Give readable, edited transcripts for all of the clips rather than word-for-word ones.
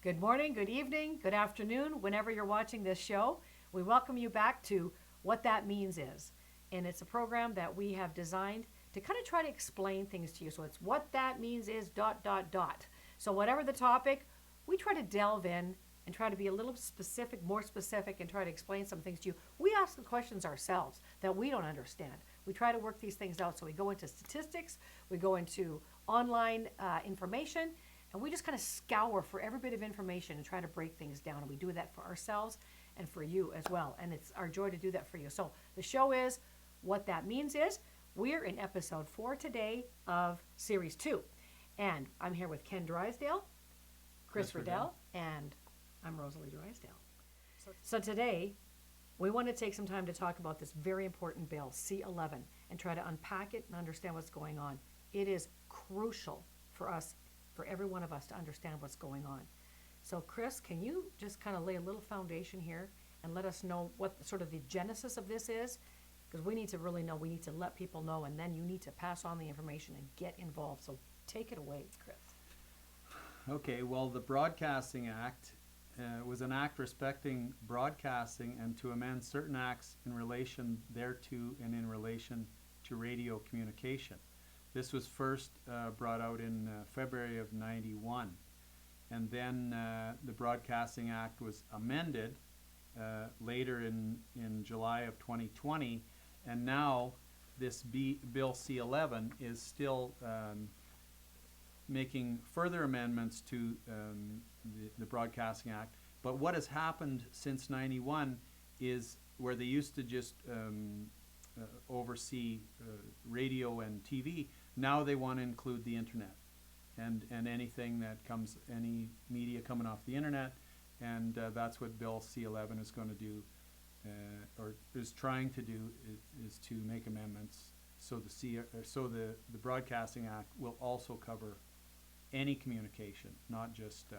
Good morning, good evening, good afternoon, whenever you're watching this show. We welcome you back to What That Means Is. And it's a program that we have designed to kind of try to explain things to you. So it's what that means is ... So whatever the topic, we try to delve in and try to be a little specific, more specific, and try to explain some things to you. We ask the questions ourselves that we don't understand. We try to work these things out. So we go into statistics, we go into online information, and we just kind of scour for every bit of information and try to break things down. And we do that for ourselves and for you as well. And it's our joy to do that for you. So the show is What That Means Is. We're in episode 4 today of series 2. And I'm here with Ken Drysdale, Chris Riddell, and I'm Rosalie Drysdale. So today, we want to take some time to talk about this very important bill, C11, and try to unpack it and understand what's going on. It is crucial for us, for every one of us, to understand what's going on. So Chris, can you just kind of lay a little foundation here and let us know what sort of the genesis of this is? Because we need to really know, we need to let people know, and then you need to pass on the information and get involved. So take it away, Chris. Okay, well, the Broadcasting Act was an act respecting broadcasting and to amend certain acts in relation thereto and in relation to radio communication. This was first brought out in February of '91, and then the Broadcasting Act was amended later in July of 2020, and now this Bill C11 is still making further amendments to the Broadcasting Act. But what has happened since '91 is where they used to just oversee radio and TV, now they want to include the internet and anything that comes, any media coming off the internet, and that's what Bill C11 is going to do, or is trying to do, is to make amendments so the Broadcasting Act will also cover any communication, not just.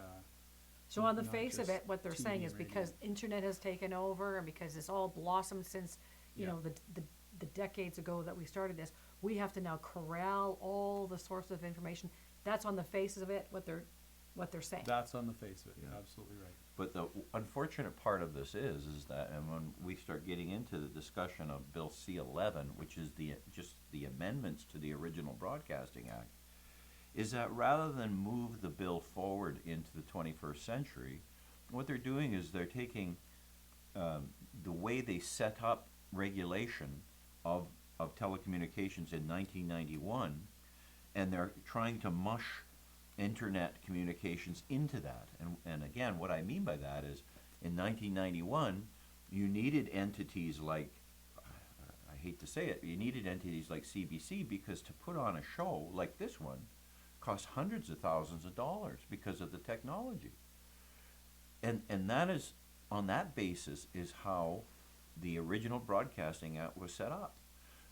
So on the face of it, what they're TV saying is and radio. because internet has taken over and because it's all blossomed since, you know, the decades ago that we started this, we have to now corral all the sources of information. That's on the faces of it, what they're saying. That's on the face of it. You're absolutely right. But the unfortunate part of this is that, and when we start getting into the discussion of Bill C11, which is just the amendments to the original Broadcasting Act, is that rather than move the bill forward into the 21st century, what they're doing is they're taking the way they set up regulation of telecommunications in 1991, and they're trying to mush internet communications into that. And again, what I mean by that is, in 1991, you needed entities like, I hate to say it, you needed entities like CBC, because to put on a show like this one cost hundreds of thousands of dollars because of the technology. And that is, on that basis, is how the original Broadcasting Act was set up.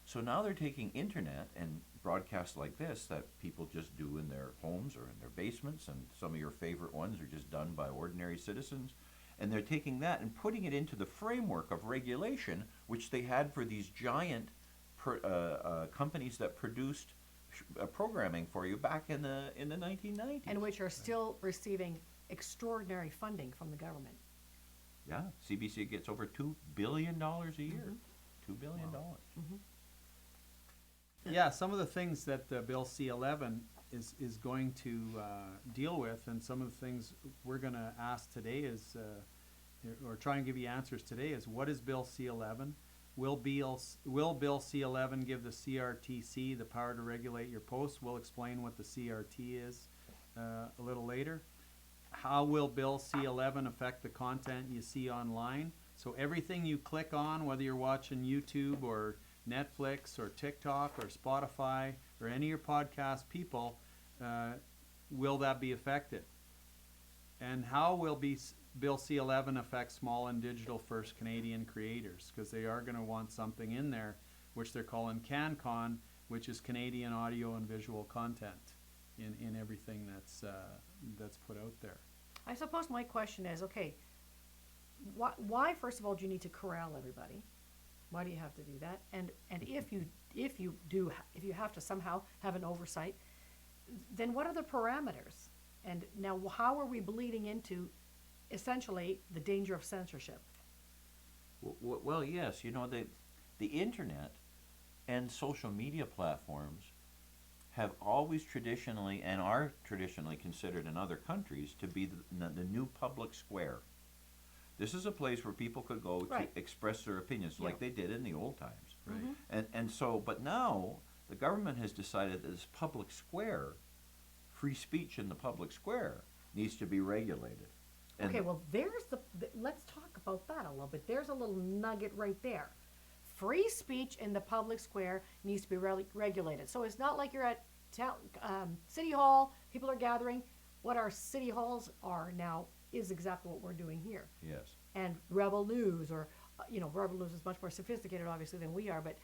So now they're taking internet and broadcasts like this that people just do in their homes or in their basements, and some of your favorite ones are just done by ordinary citizens, and they're taking that and putting it into the framework of regulation, which they had for these giant companies that produced programming for you back in the 1990s. And which are still receiving extraordinary funding from the government. Yeah, CBC gets over $2 billion a year. $2 billion. Wow. Yeah, some of the things that Bill C11 is going to deal with, and some of the things we're going to ask today is, or try and give you answers today, is what is Bill C11? Will Bill C11 give the CRTC the power to regulate your posts? We'll explain what the CRT is a little later. How will Bill C11 affect the content you see online? So everything you click on, whether you're watching YouTube or Netflix or TikTok or Spotify or any of your podcast people, will that be affected? And how will Bill C11 affect small and digital-first Canadian creators? Because they are going to want something in there, which they're calling CanCon, which is Canadian audio and visual content in everything that's put out there. I suppose my question is, okay, why first of all do you need to corral everybody? Why do you have to do that? And if you have to somehow have an oversight, then what are the parameters? And now, how are we bleeding into essentially the danger of censorship? Well, yes, you know, the internet and social media platforms have always traditionally and are traditionally considered in other countries to be the new public square. This is a place where people could go Right. to express their opinions like Yeah. they did in the old times. Right. Mhm. And so, but now the government has decided that this public square, free speech in the public square, needs to be regulated. And Okay, well, there's let's talk about that a little bit. There's a little nugget right there. Free speech in the public square needs to be regulated. So it's not like you're at city hall, people are gathering. What our city halls are now is exactly what we're doing here. yes, And Rebel News, or, Rebel News is much more sophisticated, obviously, than we are, but,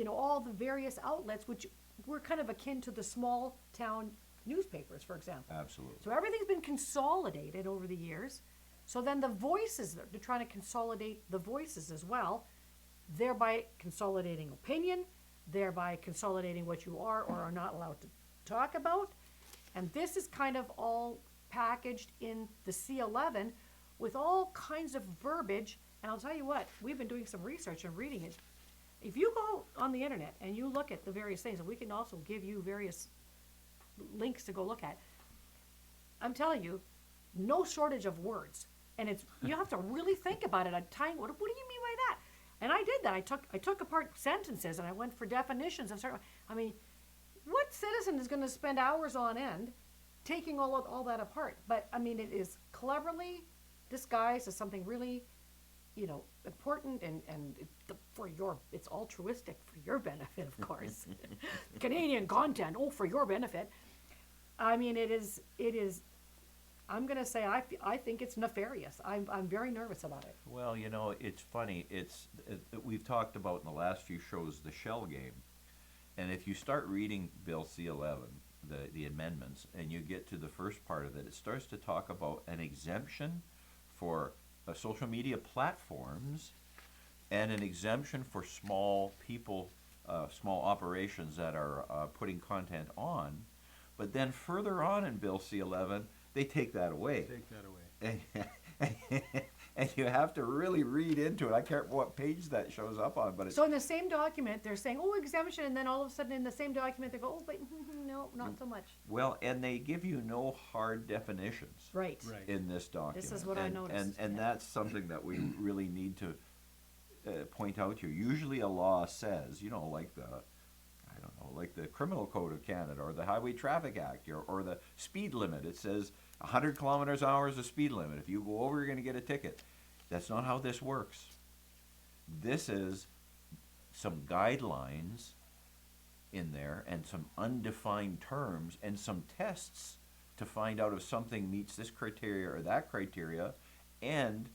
all the various outlets, which we're kind of akin to the small town newspapers, for example. absolutely. So everything's been consolidated over the years. So then the voices, they're trying to consolidate the voices as well, thereby consolidating opinion, thereby consolidating what you are or are not allowed to talk about. And this is kind of all packaged in the C11 with all kinds of verbiage. And I'll tell you what, we've been doing some research and reading it. If you go on the internet and you look at the various things, and we can also give you various links to go look at, I'm telling you, no shortage of words. And you have to really think about it. I'm tying, what do you mean by that? And I did that. I took apart sentences and I went for definitions and started. I mean, what citizen is going to spend hours on end taking all that apart? But I mean, it is cleverly disguised as something really, important and it's altruistic for your benefit, of course. Canadian content, for your benefit. I mean, it is. I'm going to say I think it's nefarious. I'm very nervous about it. Well, you know, it's funny. We've talked about in the last few shows the shell game, and if you start reading Bill C11, the amendments, and you get to the first part of it, it starts to talk about an exemption for social media platforms, and an exemption for small people, small operations that are putting content on. But then further on in Bill C11, they take that away. Take that away. And you have to really read into it. I can't remember what page that shows up on, but it's So in the same document, they're saying, exemption, and then all of a sudden in the same document, they go, but no, not so much. well, and they give you no hard definitions Right. Right. in this document. This is what I noticed, And yeah. that's something that we really need to point out here. Usually a law says, like like the Criminal Code of Canada or the Highway Traffic Act or the speed limit. It says 100 kilometers an hour is the speed limit. If you go over, you're going to get a ticket. That's not how this works. This is some guidelines in there and some undefined terms and some tests to find out if something meets this criteria or that criteria, and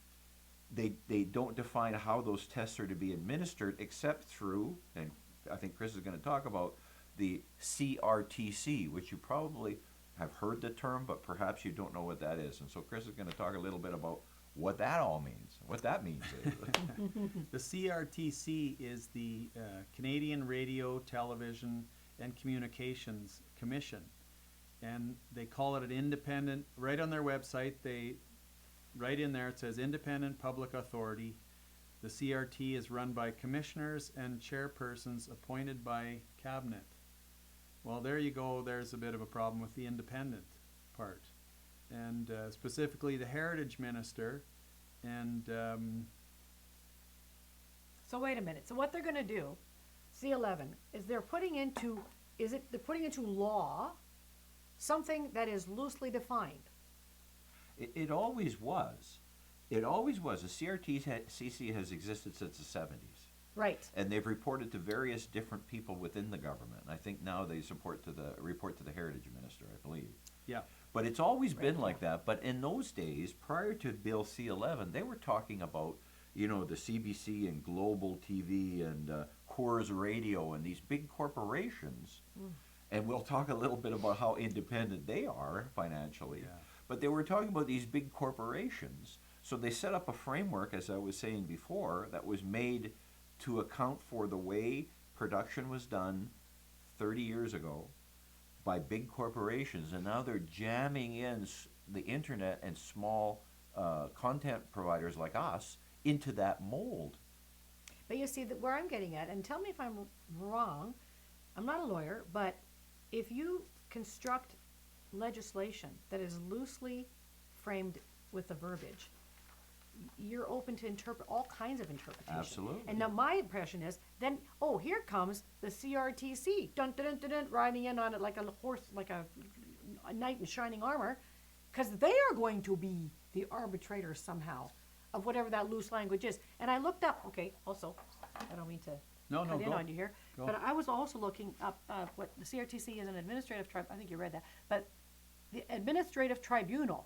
they don't define how those tests are to be administered except through, and I think Chris is going to talk about, the CRTC, which you probably have heard the term, but perhaps you don't know what that is. And so Chris is going to talk a little bit about what that all means, what that means. The CRTC is the Canadian Radio, Television, and Communications Commission. And they call it an independent, right on their website, right in there it says independent public authority. The CRT is run by commissioners and chairpersons appointed by cabinet. Well, there you go. There's a bit of a problem with the independent part. And specifically the heritage minister. And So wait a minute. So what they're going to do, C11, is they're putting into law something that is loosely defined. It always was. It always was. The CRTC has existed since the 70s. Right. And they've reported to various different people within the government. I think now they report to the heritage minister, I believe. yeah, But it's always been Right, like that. But in those days, prior to Bill C11, they were talking about, the CBC and Global TV and Coors Radio and these big corporations. And we'll talk a little bit about how independent they are financially. Yeah. But they were talking about these big corporations. So they set up a framework, as I was saying before, that was made to account for the way production was done 30 years ago, by big corporations, and now they're jamming in the internet and small content providers like us into that mold. But you see that where I'm getting at, and tell me if I'm wrong, I'm not a lawyer, but if you construct legislation that is loosely framed with the verbiage, you're open to interpret all kinds of interpretation. Absolutely. And now my impression is then, oh, here comes the CRTC, dun dun dun dun, dun riding in on it like a horse, like a knight in shining armor, because they are going to be the arbitrators somehow of whatever that loose language is. And I looked up. Okay, also, I don't mean to No, cut in go. on you here, Go. but I was also looking up what the CRTC is, an administrative tribunal. I think you read that, but the administrative tribunal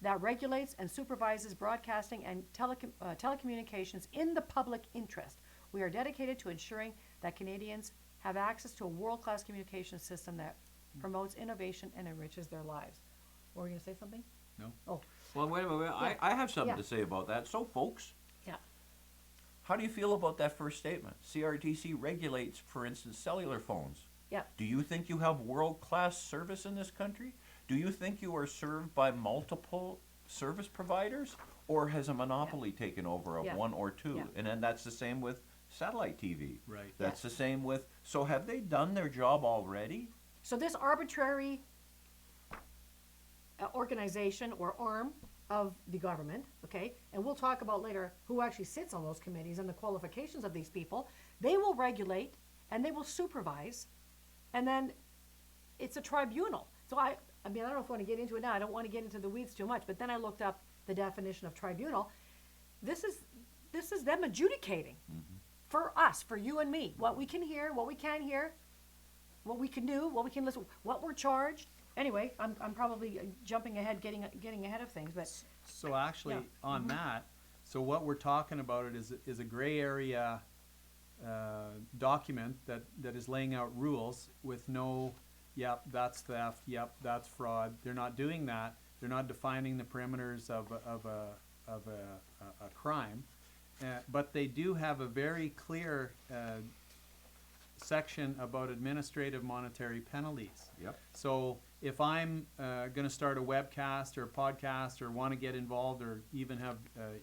that regulates and supervises broadcasting and telecommunications in the public interest. We are dedicated to ensuring that Canadians have access to a world-class communication system that promotes innovation and enriches their lives. Were you going to say something? No. Oh, Well, wait a minute. Yeah. I have something Yeah. to say about that. So, folks, yeah. how do you feel about that first statement? CRTC regulates, for instance, cellular phones. Yeah. Do you think you have world-class service in this country? Do you think you are served by multiple service providers? Or has a monopoly taken over of Yeah. one or two? Yeah. And then that's the same with satellite TV. Right. That's the same with, so have they done their job already? So this arbitrary organization or arm of the government, okay, and we'll talk about later who actually sits on those committees and the qualifications of these people, they will regulate and they will supervise, and then it's a tribunal. So I mean, I don't know if I want to get into it now. I don't want to get into the weeds too much, but then I looked up the definition of tribunal. This is them adjudicating for us, for you and me, what we can hear, what we can't hear, what we can do, what we can listen, what we're charged. Anyway, I'm probably jumping ahead, getting ahead of things, but So actually, Yeah. on that, so what we're talking about it is a gray area document that is laying out rules with no, yep, that's theft, yep, that's fraud. They're not doing that. They're not defining the perimeters of a crime, but they do have a very clear section about administrative monetary penalties. Yep. So if I'm going to start a webcast or a podcast or want to get involved or even have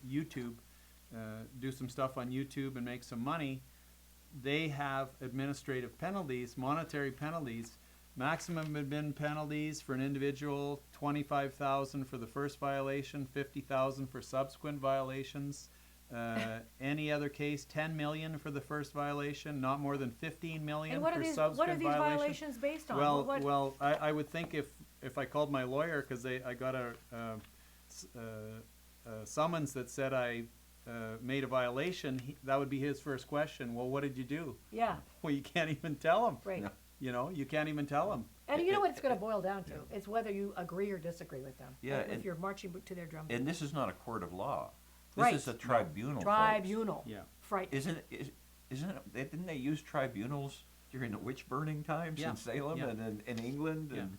YouTube, do some stuff on YouTube and make some money, they have administrative penalties, monetary penalties. Maximum admin penalties for an individual, $25,000 for the first violation, $50,000 for subsequent violations. Any other case, $10 million for the first violation, not more than $15 million and what for are these subsequent violations. based on? Well, I would think if I called my lawyer because I got a summons that said I made a violation, that would be his first question. Well, what did you do? Yeah, Well, you can't even tell him. right. Yeah. You know, you can't even tell them. And you know what it's going to boil down to? It's whether you agree or disagree with them. Yeah, If and- you're marching to their drum beat. And this is not a court of law. This Right. is a tribunal. folks. Tribunal. Yeah. Frightening. Isn't it, didn't they use tribunals during the witch burning times Yeah. in Salem Yeah. and in England? Yeah. And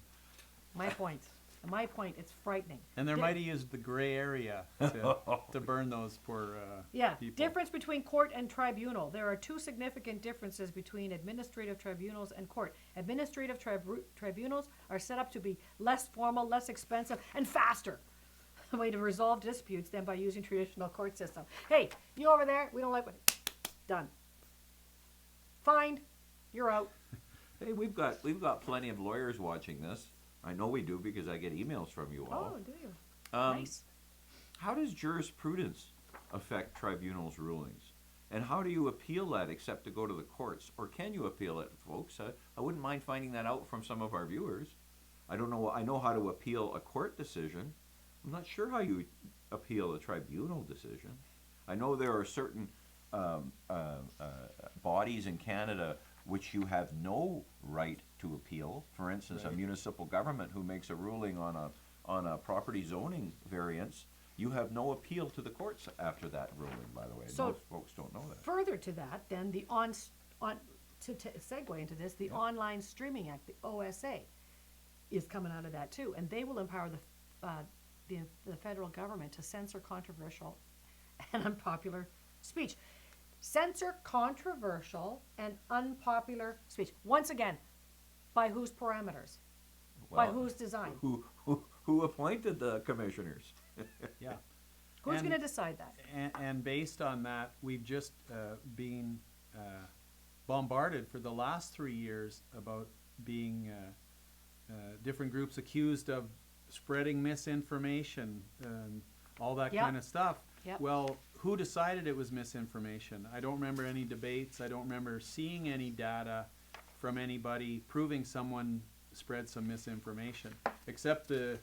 My point. My point, it's frightening. And they Di- might have used the gray area to burn those poor Yeah, people. difference between court and tribunal. There are two significant differences between administrative tribunals and court. Administrative tribunals are set up to be less formal, less expensive, and faster way to resolve disputes than by using traditional court system. Hey, you over there, we don't like what, done. Fined, you're out. hey, we've got plenty of lawyers watching this. I know we do because I get emails from you all. Oh, do you? Um, Nice. How does jurisprudence affect tribunals' rulings? And how do you appeal that except to go to the courts? Or can you appeal it, folks? I wouldn't mind finding that out from some of our viewers. I don't know. I know how to appeal a court decision. I'm not sure how you appeal a tribunal decision. I know there are certain bodies in Canada which you have no right to appeal. For instance, a Right. municipal government who makes a ruling on a property zoning variance, you have no appeal to the courts after that ruling, by the way. So- Most folks don't know that. Further to that, then to segue into this, the Yeah. Online Streaming Act, the OSA, is coming out of that too, and they will empower the federal government to censor controversial and unpopular speech. Censor controversial and unpopular speech. Once again, By whose parameters? By Well, whose design? who appointed the commissioners? Yeah. Who's And- going to decide that? And based on that, we've just been bombarded for the last 3 years about being different groups accused of spreading misinformation and all that Yep. kind of stuff. Yep. Well, who decided it was misinformation? I don't remember any debates. I don't remember seeing any data from anybody proving someone spread some misinformation, except the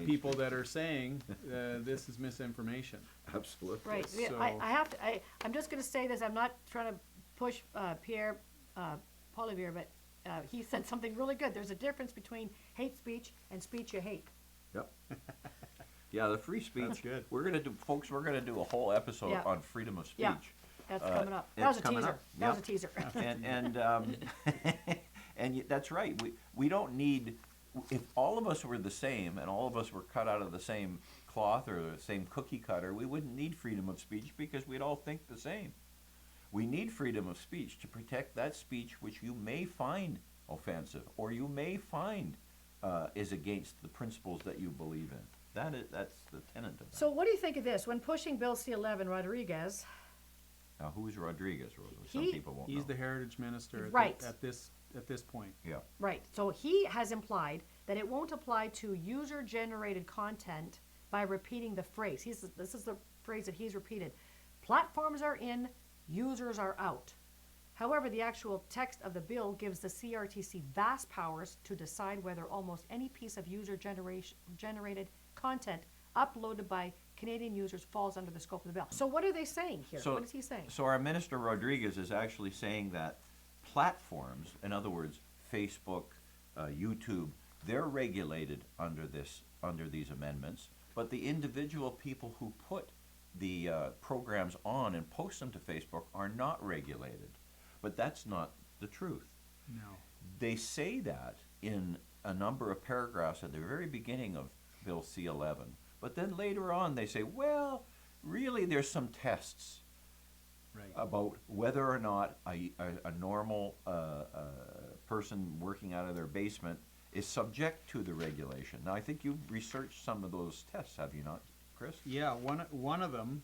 people that are saying this is misinformation. Absolutely. Right. Yeah, So- I have to. I'm just going to say this. I'm not trying to push Pierre Poilievre, but he said something really good. There's a difference between hate speech and speech you hate. Yep. Yeah, the free speech. That's good. We're gonna do a whole episode Yeah. on freedom of speech. Yeah. That's Uh, coming up. it's That was a coming teaser. up. That was Yep. a teaser. And that's right. We don't need. If all of us were the same and all of us were cut out of the same cloth or the same cookie cutter, we wouldn't need freedom of speech because we'd all think the same. We need freedom of speech to protect that speech which you may find offensive or you may find is against the principles that you believe in. That's the tenet of that. So what do you think of this? When pushing Bill C11, Rodriguez, Now, who is Rodriguez, Rosa? Some He- people won't He's know. the heritage minister at, Right. at this point. Yeah. right, so he has implied that it won't apply to user-generated content by repeating the phrase. This is the phrase that he's repeated. Platforms are in, users are out. However, the actual text of the bill gives the CRTC vast powers to decide whether almost any piece of user-generated content uploaded by Canadian users falls under the scope of the bill. So what are they saying here? So- What is he saying? So our Minister Rodriguez is actually saying that platforms, in other words, Facebook, YouTube, they're regulated under these amendments, but the individual people who put the programs on and post them to Facebook are not regulated. But that's not the truth. No. They say that in a number of paragraphs at the very beginning of Bill C11, but then later on they say, well, really there's some tests Right. about whether or not a normal person working out of their basement is subject to the regulation. Now, I think you've researched some of those tests, have you not, Chris? Yeah, one of them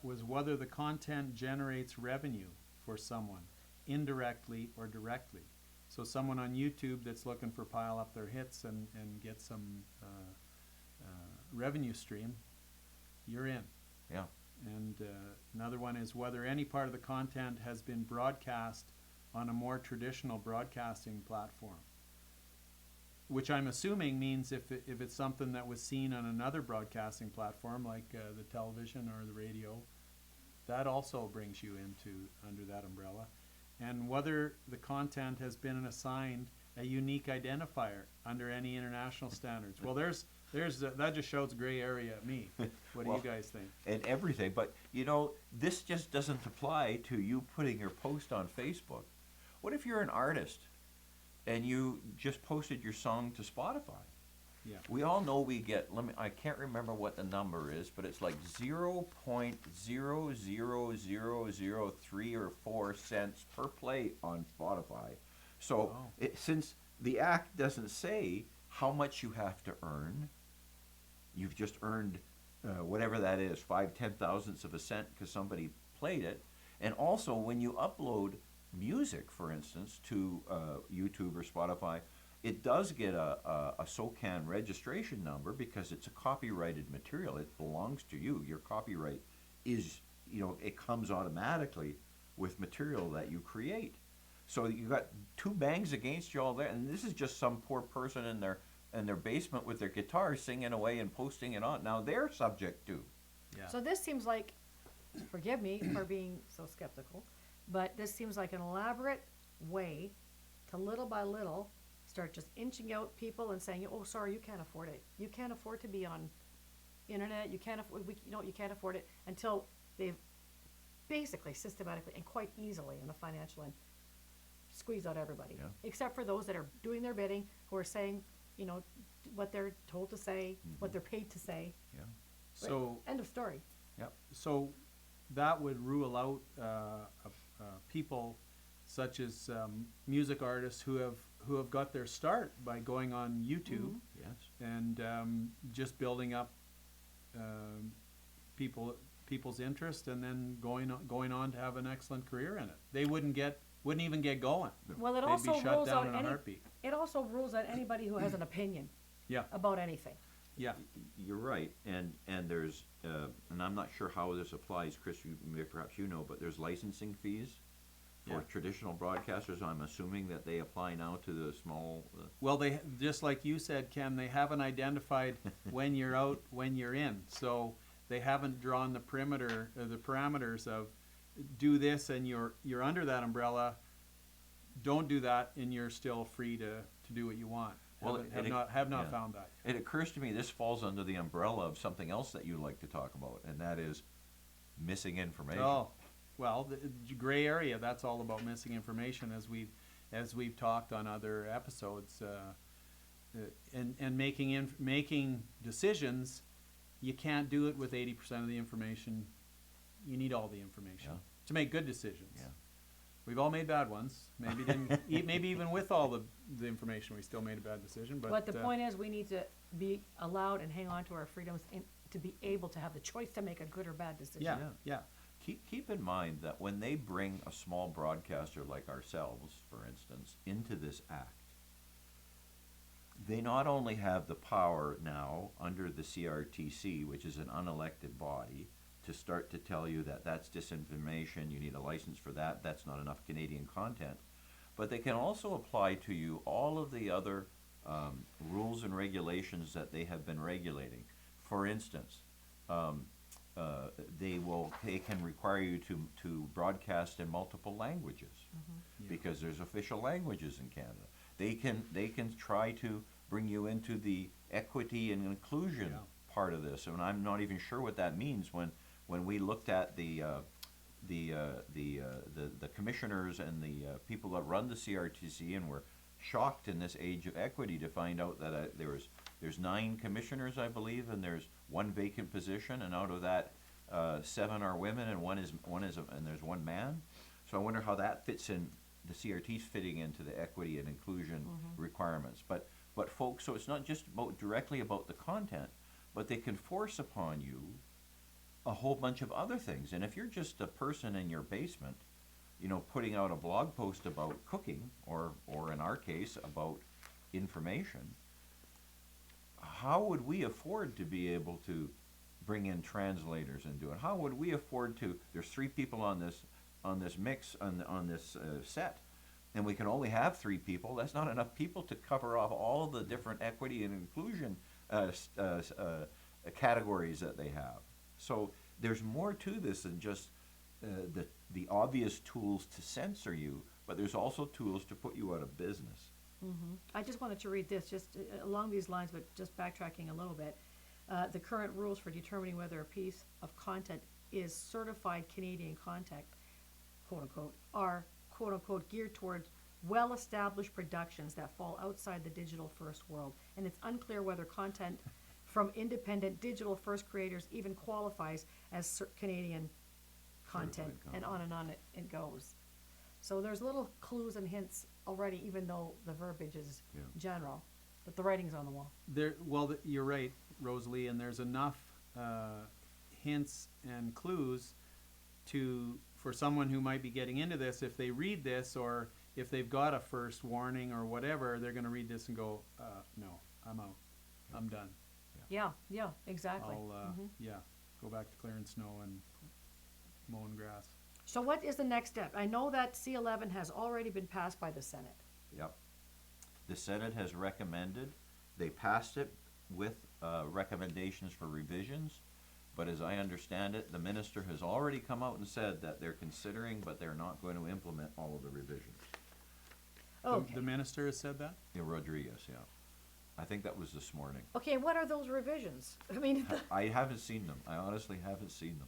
was whether the content generates revenue for someone, indirectly or directly. So someone on YouTube that's looking for pile up their hits and get some revenue stream, you're in. Yeah. And another one is whether any part of the content has been broadcast on a more traditional broadcasting platform, which I'm assuming means if it's something that was seen on another broadcasting platform like the television or the radio, that also brings you under that umbrella. And whether the content has been assigned a unique identifier under any international standards. Well, that just shows gray area at me. What do Well, you guys think? And everything, but this just doesn't apply to you putting your post on Facebook. What if you're an artist and you just posted your song to Spotify? Yeah. We all know we get, I can't remember what the number is, but it's like 0.00003 or 4 cents per play on Spotify. So Wow. since the act doesn't say how much you have to earn, you've just earned whatever that is, 5/10,000ths of a cent because somebody played it. And also when you upload music, for instance, to YouTube or Spotify, it does get a SOCAN registration number because it's a copyrighted material. It belongs to you. Your copyright is, it comes automatically with material that you create. So you got two bangs against you all there, and this is just some poor person in their basement with their guitar singing away and posting it on. Now they're subject to. Yeah. So this seems like, forgive me for being so skeptical, but this seems like an elaborate way to little by little start just inching out people and saying, oh, sorry, you can't afford it. You can't afford to be on internet. You can't afford, you can't afford it until they've basically systematically and quite easily on the financial end squeeze out everybody, Yeah. except for those that are doing their bidding, who are saying, what they're told to say, what they're paid to say. Yeah. So End of story. Yep. So that would rule out people such as music artists who who have got their start by going on YouTube Yes. and just building up um, people's interest, and then going on to have an excellent career in it. They wouldn't even get going. Well, it They'd also be shut rules down out in a any, heartbeat. it also rules out anybody who has an opinion Yeah, about anything. yeah. You're right, and there's, and I'm not sure how this applies, Chris, perhaps you know, but there's licensing fees for Yeah. traditional broadcasters. I'm assuming that they apply now to the small, Well, they, just like you said, Ken, they haven't identified when you're out, when you're in. So they haven't drawn the the parameters of do this and you're under that umbrella. Don't do that and you're still free to do what you want. Well, Have not yeah. found that. It occurs to me this falls under the umbrella of something else that you like to talk about, and that is missing information. Oh, well, the gray area, that's all about missing information, as we've talked on other episodes, and making decisions. You can't do it with 80% of the information. You need all the information Yeah. to make good decisions. Yeah. We've all made bad ones. Maybe didn't, maybe even with all the information, we still made a bad decision. But The point is, we need to be allowed and hang on to our freedoms and to be able to have the choice to make a good or bad decision. yeah, Yeah. yeah, Keep in mind that when they bring a small broadcaster like ourselves, for instance, into this act, they not only have the power now under the CRTC, which is an unelected body, to start to tell you that that's disinformation, you need a license for that, that's not enough Canadian content, but they can also apply to you all of the other rules and regulations that they have been regulating. For instance, they can require you to broadcast in multiple languages because there's official languages in Canada. They can try to bring you into the equity and inclusion part of this, and I'm not even sure what that means. When we looked at the commissioners and the people that run the CRTC, and were shocked in this age of equity to find out that there's 9 commissioners, I believe, and there's 1 vacant position, and out of that 7 are women and and there's 1 man. So I wonder how that fits in. The CRT's fitting into the equity and inclusion requirements. But folks, so it's not just directly about the content, but they can force upon you a whole bunch of other things. And if you're just a person in your basement, putting out a blog post about cooking, or in our case, about information, how would we afford to be able to bring in translators and do it? How would we afford to? There's 3 people on this mix on this set, and we can only have 3 people. That's not enough people to cover off all the different equity and inclusion categories that they have. So there's more to this than just the obvious tools to censor you, but there's also tools to put you out of business. I just wanted to read this, just along these lines, but just backtracking a little bit. The current rules for determining whether a piece of content is certified Canadian content, quote unquote, are quote unquote geared towards well-established productions that fall outside the digital first world. And it's unclear whether content from independent digital first creators even qualifies as Canadian content, and on it goes. So there's little clues and hints already, even though the verbiage is general, but the writing's on the wall. You're right, Rosalie, and there's enough hints and clues for someone who might be getting into this. If they read this, or if they've got a first warning or whatever, they're going to read this and go, no, I'm out, I'm done. Yeah, exactly. I'll go back to clearing snow and mowing grass. So what is the next step? I know that C11 has already been passed by the Senate. Yep. The Senate has recommended. They passed it with recommendations for revisions, but as I understand it, the minister has already come out and said that they're considering, but they're not going to implement all of the revisions. Okay. The minister has said that? Yeah, Rodriguez, yeah. I think that was this morning. Okay, what are those revisions? I mean, I haven't seen them. I honestly haven't seen them.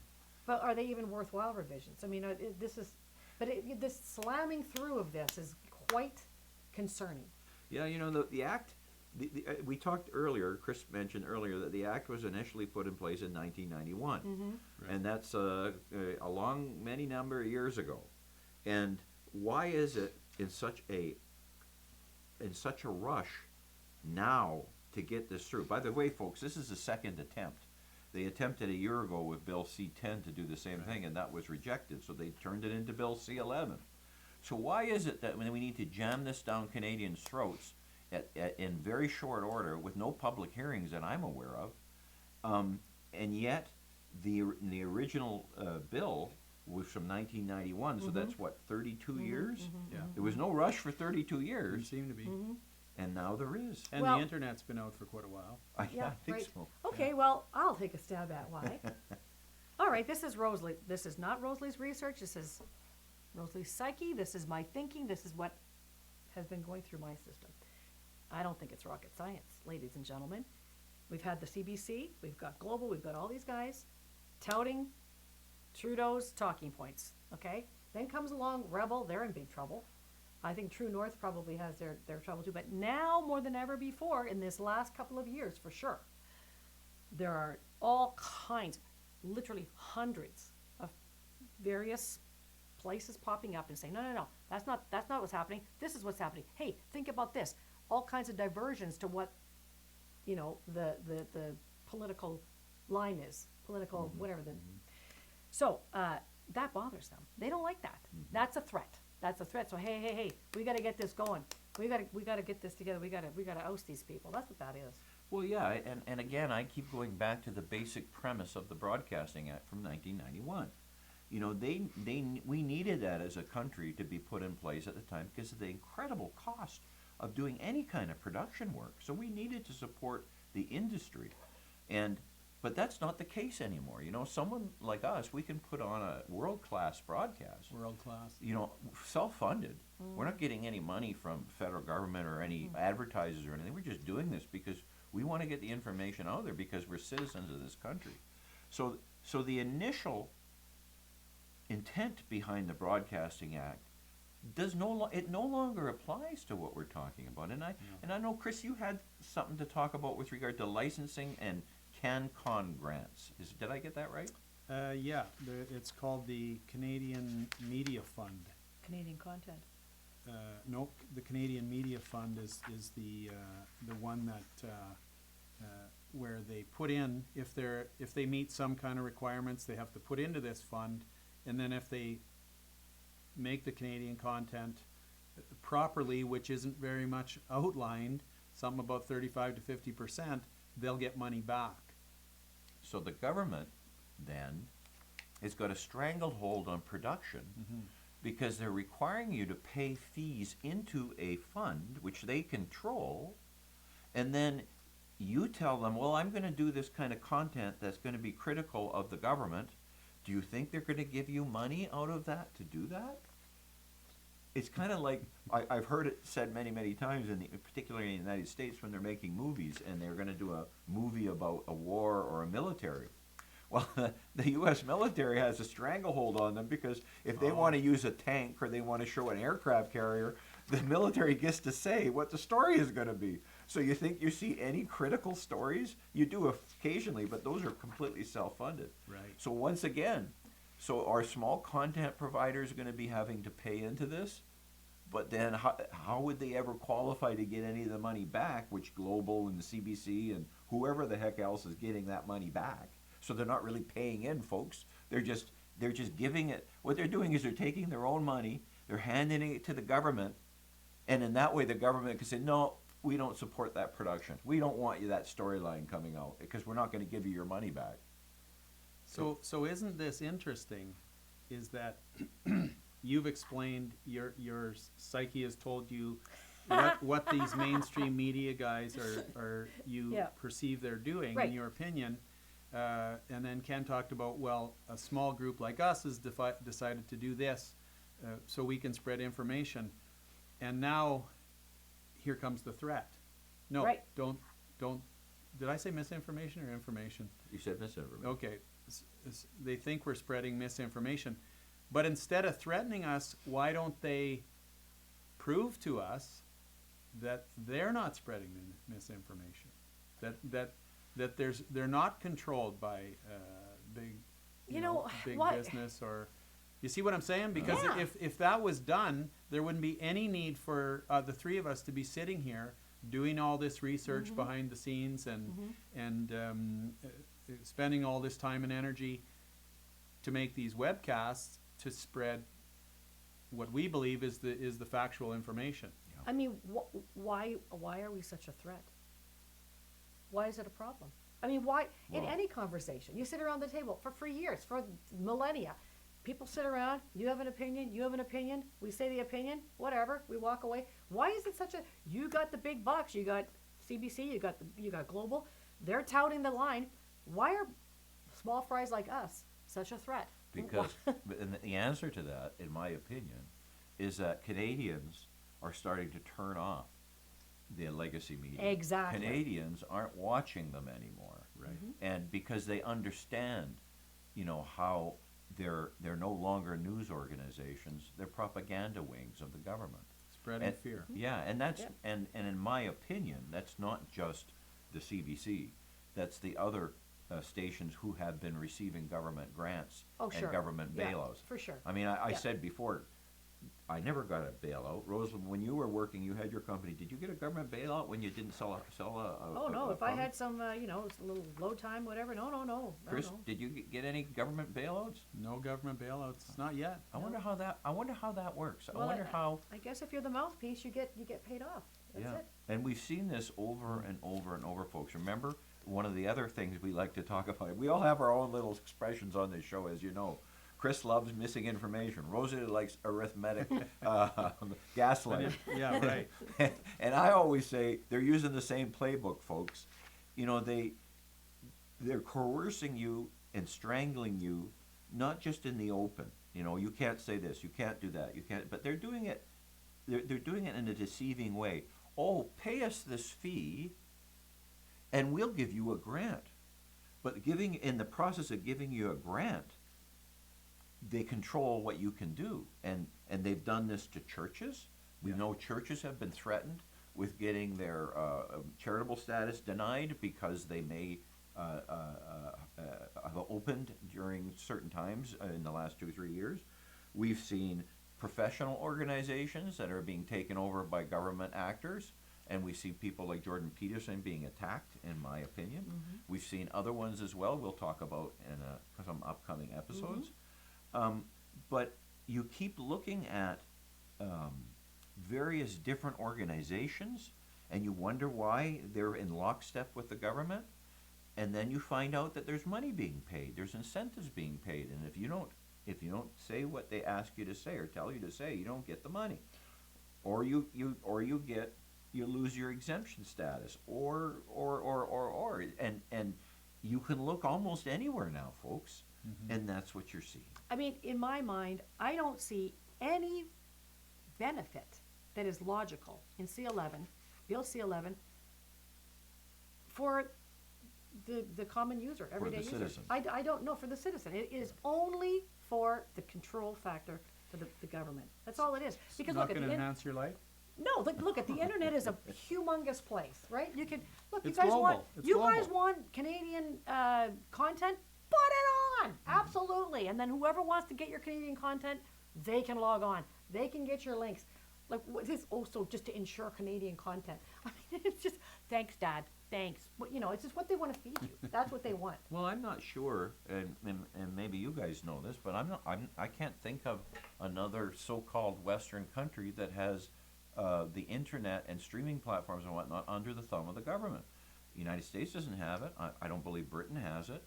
but are they even worthwhile revisions? I mean, this slamming through of this is quite concerning. Yeah, the act, we talked earlier, Chris mentioned earlier, that the act was initially put in place in 1991. Right. And that's a long, many number of years ago. And why is it in such a in such a rush now to get this through. By the way, folks, this is the second attempt. They attempted a year ago with Bill C10 to do the same thing, and that was rejected. So they turned it into Bill C11. So why is it that when we need to jam this down Canadians' throats in very short order with no public hearings that I'm aware of, and yet the original bill was from 1991, so that's what, 32 years? Yeah. There was no rush for 32 There years, seem to be. and now there is. And Well- the internet's been out for quite a while. I Yeah, think right. so. Okay, well, I'll take a stab at why. All right, this is Rosalie. This is not Rosalie's research. This is Rosalie's psyche. This is my thinking. This is what has been going through my system. I don't think it's rocket science, ladies and gentlemen. We've had the CBC, we've got Global, we've got all these guys touting Trudeau's talking points, okay? Then comes along Rebel, they're in big trouble. I think True North probably has their trouble too, but now more than ever before, in this last couple of years, for sure, there are all kinds, literally hundreds of various places popping up and saying, no, that's not what's happening. This is what's happening. Hey, think about this. All kinds of diversions to what, you know, the political line is, political whatever. So that bothers them. They don't like that. That's a threat. That's a threat. So hey, we got to get this going. We got to get this together. We got to oust these people. That's what that is. Well, yeah, and again, I keep going back to the basic premise of the Broadcasting Act from 1991. You know, we needed that as a country to be put in place at the time because of the incredible cost of doing any kind of production work. So we needed to support the industry, but that's not the case anymore. You know, someone like us, we can put on a world-class broadcast. World class. You know, self-funded. We're not getting any money from federal government or any advertisers or anything. We're just doing this because we want to get the information out there because we're citizens of this country. So the initial intent behind the Broadcasting Act it no longer applies to what we're talking about. And I know, Chris, you had something to talk about with regard to licensing and CanCon grants. Did I get that right? Yeah, it's called the Canadian Media Fund. Canadian content. No, the Canadian Media Fund is the one that where they put in, if they meet some kind of requirements, they have to put into this fund, and then if they make the Canadian content properly, which isn't very much outlined, something about 35 to 50%, they'll get money back. So the government then has got a stranglehold on production because they're requiring you to pay fees into a fund which they control, and then you tell them, well, I'm going to do this kind of content that's going to be critical of the government. Do you think they're going to give you money out of that to do that? It's kind of like, I've heard it said many, many times, particularly in the United States, when they're making movies and they're going to do a movie about a war or a military. Well, the U.S. military has a stranglehold on them because if they want to use a tank or they want to show an aircraft carrier, the military gets to say what the story is going to be. So you think you see any critical stories? You do occasionally, but those are completely self-funded. Right. So once again, are small content providers going to be having to pay into this? But then how would they ever qualify to get any of the money back, which Global and the CBC and whoever the heck else is getting that money back? So they're not really paying in, folks. They're just giving it. What they're doing is they're taking their own money, they're handing it to the government, and in that way the government can say, no, we don't support that production. We don't want you that storyline coming out because we're not going to give you your money back. So isn't this interesting, is that you've explained, your psyche has told you what these mainstream media guys perceive they're doing, Right. in your opinion. And then Ken talked about, well, a small group like us has decided to do this so we can spread information. And now, here comes the threat. No, Right. don't, did I say misinformation or information? You said misinformation. Okay, they think we're spreading misinformation. But instead of threatening us, why don't they prove to us that they're not spreading misinformation? That they're not controlled by big, You know, big why- business or You see what I'm saying? Because Yeah. if that was done, there wouldn't be any need for the three of us to be sitting here doing all this research behind the scenes and spending all this time and energy to make these webcasts to spread what we believe is the factual information. I mean, why are we such a threat? Why is it a problem? I mean, why, in Well- any conversation, you sit around the table for years, for millennia, people sit around, you have an opinion, you have an opinion, we say the opinion, whatever, we walk away. Why is it such a, you got the big bucks, you got CBC, you got Global, they're touting the line. Why are small fries like us such a threat? Because, and the answer to that, in my opinion, is that Canadians are starting to turn off the legacy media. Exactly. Canadians aren't watching them anymore. Right. And because they understand, how they're no longer news organizations, they're propaganda wings of the government. Spreading And- fear. Yeah, and that's, Yeah. and in my opinion, that's not just the CBC, that's the other stations who have been receiving government grants Oh, sure. and government Yeah, bailouts. for sure. I mean, I Yeah. said before, I never got a bailout. Rosalind, when you were working, you had your company. Did you get a government bailout when you didn't sell a Oh, no, if I product? had some, a little low time, whatever, no. Chris, did you get any government bailouts? No government bailouts, not yet. I wonder how that works. Well, I wonder how. I guess if you're the mouthpiece, you get paid off. That's Yeah, it. and we've seen this over and over and over, folks. Remember, one of the other things we like to talk about, we all have our own little expressions on this show, as you know. Chris loves missing information. Rosie likes arithmetic gaslighting. Yeah, right. And I always say, they're using the same playbook, folks. They're coercing you and strangling you, not just in the open. You can't say this, you can't do that, you can't, but they're doing it in a deceiving way. Oh, pay us this fee and we'll give you a grant. But in the process of giving you a grant, they control what you can do. And they've done this to churches. We Yeah. know churches have been threatened with getting their charitable status denied because they may have opened during certain times in the last 2 or 3 years. We've seen professional organizations that are being taken over by government actors, and we see people like Jordan Peterson being attacked, in my opinion. We've seen other ones as well we'll talk about in some upcoming episodes. But you keep looking at various different organizations, and you wonder why they're in lockstep with the government, and then you find out that there's money being paid, there's incentives being paid, and if you don't say what they ask you to say or tell you to say, you don't get the money, or you lose your exemption status, or and you can look almost anywhere now, folks, and that's what you're seeing. I mean, in my mind, I don't see any benefit that is logical in C11, Bill C11, for the common user, everyday the user. citizen. I don't know, for the citizen. It is only for the control factor for the government. That's all it is. Because Not look at going the to enhance your life? no, look at the internet is a humongous place, right? You can look. It's you guys global. want It's you guys global. want Canadian content? Put it on, absolutely. And then whoever wants to get your Canadian content, they can log on. They can get your links. Like this also just to ensure Canadian content. I mean, it's just thanks, Dad. Thanks. But, it's just what they want to feed you. That's what they want. Well, I'm not sure, and maybe you guys know this, but I can't think of another so-called Western country that has the internet and streaming platforms and whatnot under the thumb of the government. The United States doesn't have it. I don't believe Britain has it.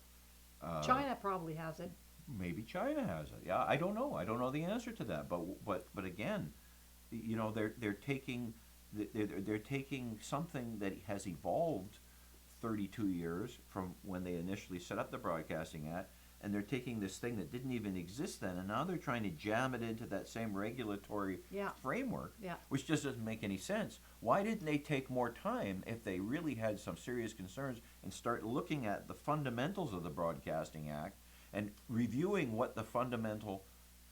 China probably has it. Maybe China has it. Yeah, I don't know. I don't know the answer to that. But again, they're taking something that has evolved 32 years from when they initially set up the Broadcasting Act, and they're taking this thing that didn't even exist then, and now they're trying to jam it into that same regulatory Yeah. framework, Yeah. which just doesn't make any sense. Why didn't they take more time if they really had some serious concerns and start looking at the fundamentals of the Broadcasting Act and reviewing what the fundamental,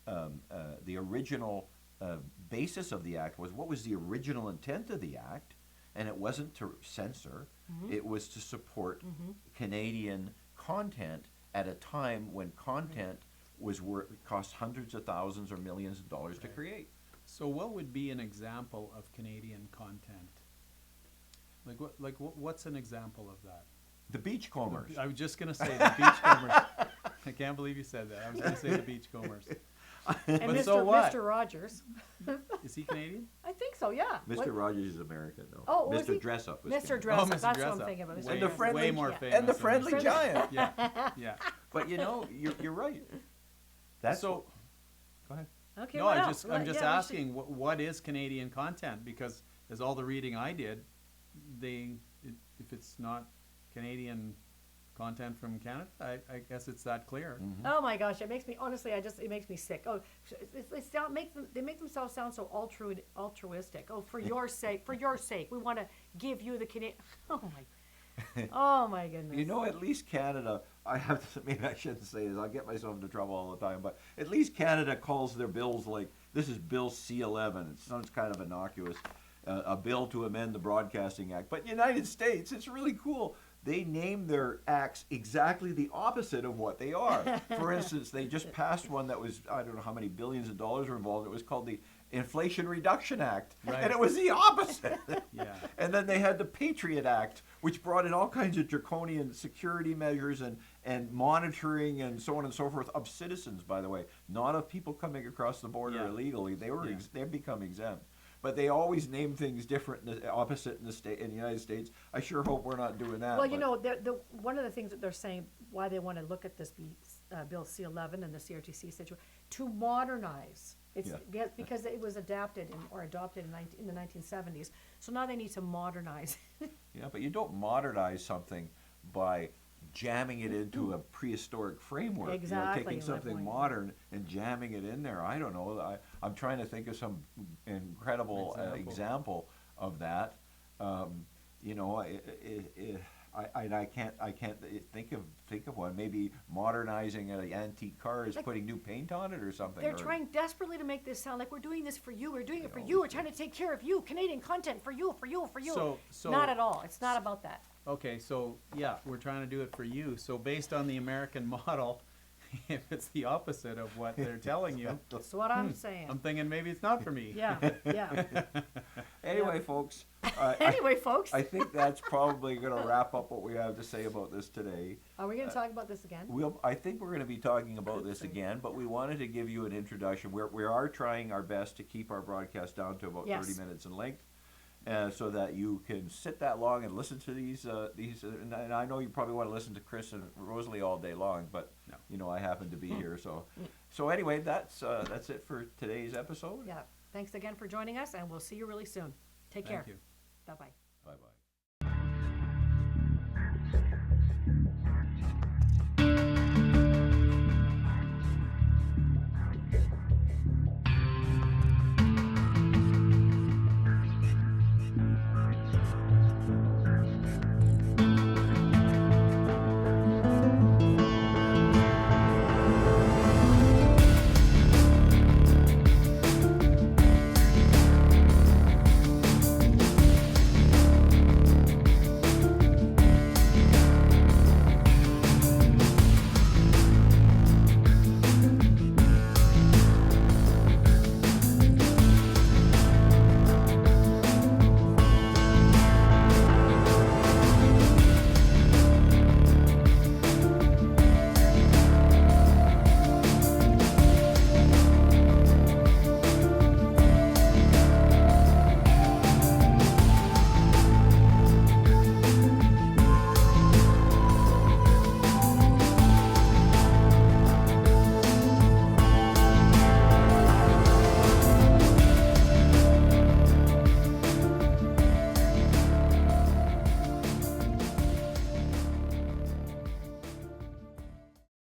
the original basis of the act was? What was the original intent of the act? And it wasn't to censor, it was to support Canadian content at a time when content cost hundreds of thousands or millions of dollars to Right. create. So what would be an example of Canadian content? What's an example of that? The Beachcombers. I was just gonna say the Beachcombers. I can't believe you said that. I was gonna say the Beachcombers. And But Mr. so what? Mr. Rogers. Is he Canadian? I think so, yeah. Mr. What- Rogers is American, though. Oh, was Mr. he? Dressup was Mr. Canadian. Dress Up, Mr. that's what I'm Dress-Up. thinking of. Mr. Way- And the Dress Up. friendly, way more Yeah. famous and the than friendly Mr. giant. Yeah, yeah. But you know, you're right. That's So, Go ahead. Okay, no, what I'm else? just, I'm just Yeah, we should- asking, what is Canadian content? Because as all the reading I did, if it's not Canadian content from Canada, I guess it's that clear. Mm-hmm. Oh my gosh, it makes me, honestly, it makes me sick. Oh, they make themselves sound so altruistic. Oh, for your sake, we want to give you the Canadian, oh my goodness. You know, at least Canada, I have to, maybe I shouldn't say this, I'll get myself into trouble all the time, but at least Canada calls their bills like, this is Bill C11. It sounds kind of innocuous, a bill to amend the Broadcasting Act. But United States, it's really cool. They name their acts exactly the opposite of what they are. For instance, they just passed one that was, I don't know how many billions of dollars were involved. It was called the Inflation Reduction Act. Right. And it was the opposite. Yeah. And then they had the Patriot Act, which brought in all kinds of draconian security measures and monitoring and so on and so forth of citizens, by the way, not of people coming across the border Yeah. illegally. They were Yeah. they've become exempt. But they always name things different, opposite in the United States. I sure hope we're not doing that. Well, you but- know, one of the things that they're saying, why they want to look at this Bill C11 and the CRTC situation, to modernize. It's Yeah. because it was adopted in the 1970s. So now they need to modernize. Yeah, but you don't modernize something by jamming it into a prehistoric framework. Exactly, Taking my something point. modern and jamming it in there. I don't know. I'm trying to think of some incredible example of that. You know, I can't think of one. Maybe modernizing an antique car is Like- putting new paint on it or something. They're or- trying desperately to make this sound like we're doing this for you. We're doing it They for always you. We're do. trying to take care of you. Canadian content for you, for you, for you. So Not at all. It's not about that. Okay, so yeah, we're trying to do it for you. So based on the American model, if it's the opposite of what they're telling you, That's what I'm saying. I'm thinking maybe it's not for me. Yeah, yeah. Anyway, folks. Anyway, folks, I think that's probably going to wrap up what we have to say about this today. are we going to talk about this again? I think we're going to be talking about this again, but we wanted to give you an introduction. We are trying our best to keep our broadcast down to about Yes. 30 minutes in length, so that you can sit that long and listen to these. And I know you probably want to listen to Chris and Rosalie all day long, but No. you know I happen to be here. So anyway, that's it for today's episode. Yeah. Thanks again for joining us, and we'll see you really soon. Take care. Thank you. Bye-bye. Bye bye.